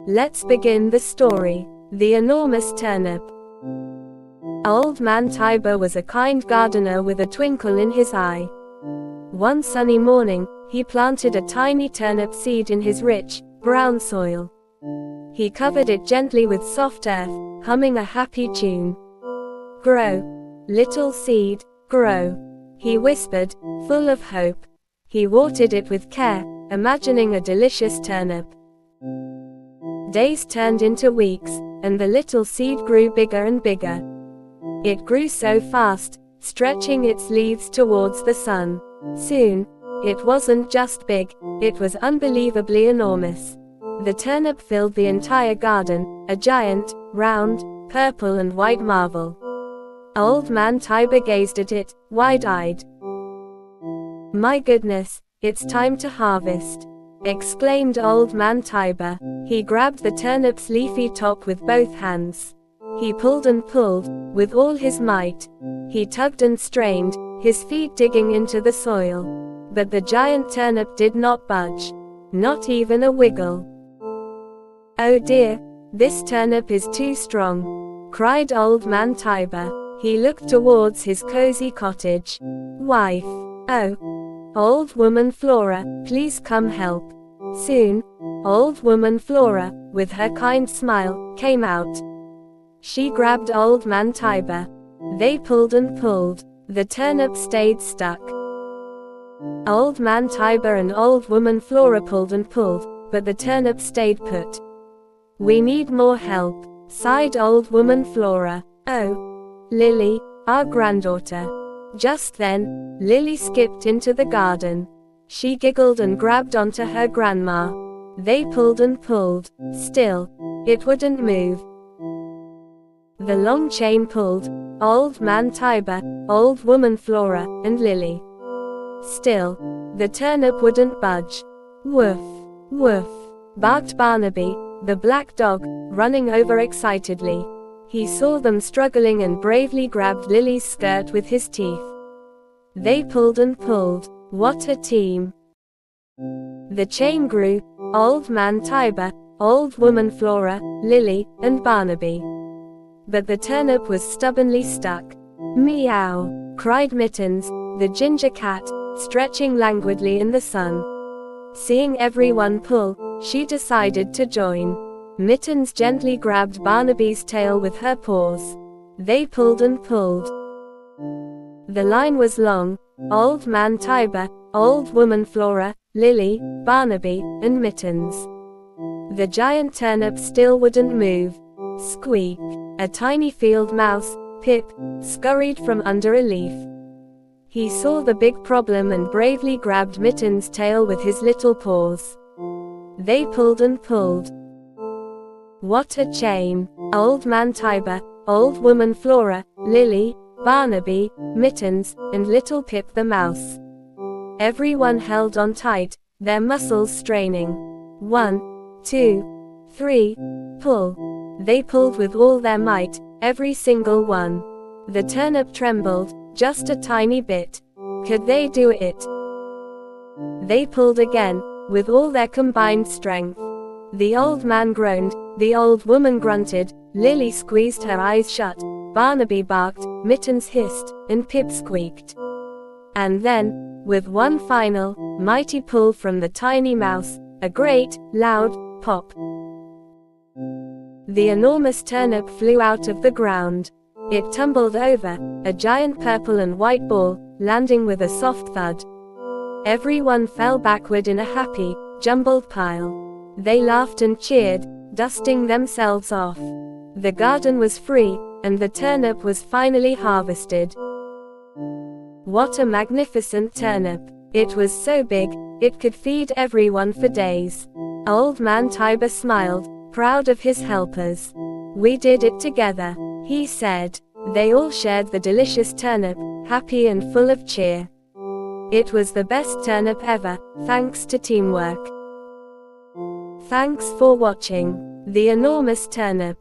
Let's begin the story. The Enormous Turnip. Old Man Tiber was a kind gardener with a twinkle in his eye. One sunny morning, he planted a tiny turnip seed in his rich, brown soil. He covered it gently with soft earth, humming a happy tune. "Grow, little seed, grow," he whispered, full of hope. He watered it with care, imagining a delicious turnip. Days turned into weeks, and the little seed grew bigger and bigger. It grew so fast, stretching its leaves towards the sun. Soon, it wasn't just big, it was unbelievably enormous. The turnip filled the entire garden, a giant, round, purple and white marvel. Old Man Tiber gazed at it, wide-eyed. "My goodness, it's time to harvest," exclaimed Old Man Tiber. He grabbed the turnip's leafy top with both hands. He pulled and pulled, with all his might. He tugged and strained, his feet digging into the soil. But the giant turnip did not budge. Not even a wiggle. "Oh dear, this turnip is too strong," cried Old Man Tiber. He looked towards his cozy cottage. "Wife, oh, Old Woman Flora, please come help." Soon, Old Woman Flora, with her kind smile, came out. She grabbed Old Man Tiber. They pulled and pulled. The turnip stayed stuck. Old Man Tiber and Old Woman Flora pulled and pulled, but the turnip stayed put. "We need more help," sighed Old Woman Flora. "Oh, Lily, our granddaughter." Just then, Lily skipped into the garden. She giggled and grabbed onto her grandma. They pulled and pulled. Still, it wouldn't move. The long chain pulled, Old Man Tiber, Old Woman Flora, and Lily. Still, the turnip wouldn't budge. "Woof, woof," barked Barnaby, the black dog, running over excitedly. He saw them struggling and bravely grabbed Lily's skirt with his teeth. They pulled and pulled. What a team! The chain grew, Old Man Tiber, Old Woman Flora, Lily, and Barnaby. But the turnip was stubbornly stuck. "Meow," cried Mittens, the ginger cat, stretching languidly in the sun. Seeing everyone pull, she decided to join. Mittens gently grabbed Barnaby's tail with her paws. They pulled and pulled. The line was long, Old Man Tiber, Old Woman Flora, Lily, Barnaby, and Mittens. The giant turnip still wouldn't move. Squeak! A tiny field mouse, Pip, scurried from under a leaf. He saw the big problem and bravely grabbed Mittens' tail with his little paws. They pulled and pulled. What a chain! Old Man Tiber, Old Woman Flora, Lily, Barnaby, Mittens, and little Pip the mouse. Everyone held on tight, their muscles straining. 1, 2, 3, pull. They pulled with all their might, every single one. The turnip trembled, just a tiny bit. Could they do it? They pulled again, with all their combined strength. The old man groaned, the old woman grunted, Lily squeezed her eyes shut, Barnaby barked, Mittens hissed, and Pip squeaked. And then, with one final, mighty pull from the tiny mouse, a great, loud, pop. The enormous turnip flew out of the ground. It tumbled over, a giant purple and white ball, landing with a soft thud. Everyone fell backward in a happy, jumbled pile. They laughed and cheered, dusting themselves off. The garden was free, and the turnip was finally harvested. What a magnificent turnip! It was so big, it could feed everyone for days. Old Man Tiber smiled, proud of his helpers. "We did it together," he said. They all shared the delicious turnip, happy and full of cheer. It was the best turnip ever, thanks to teamwork. Thanks for watching The Enormous Turnip.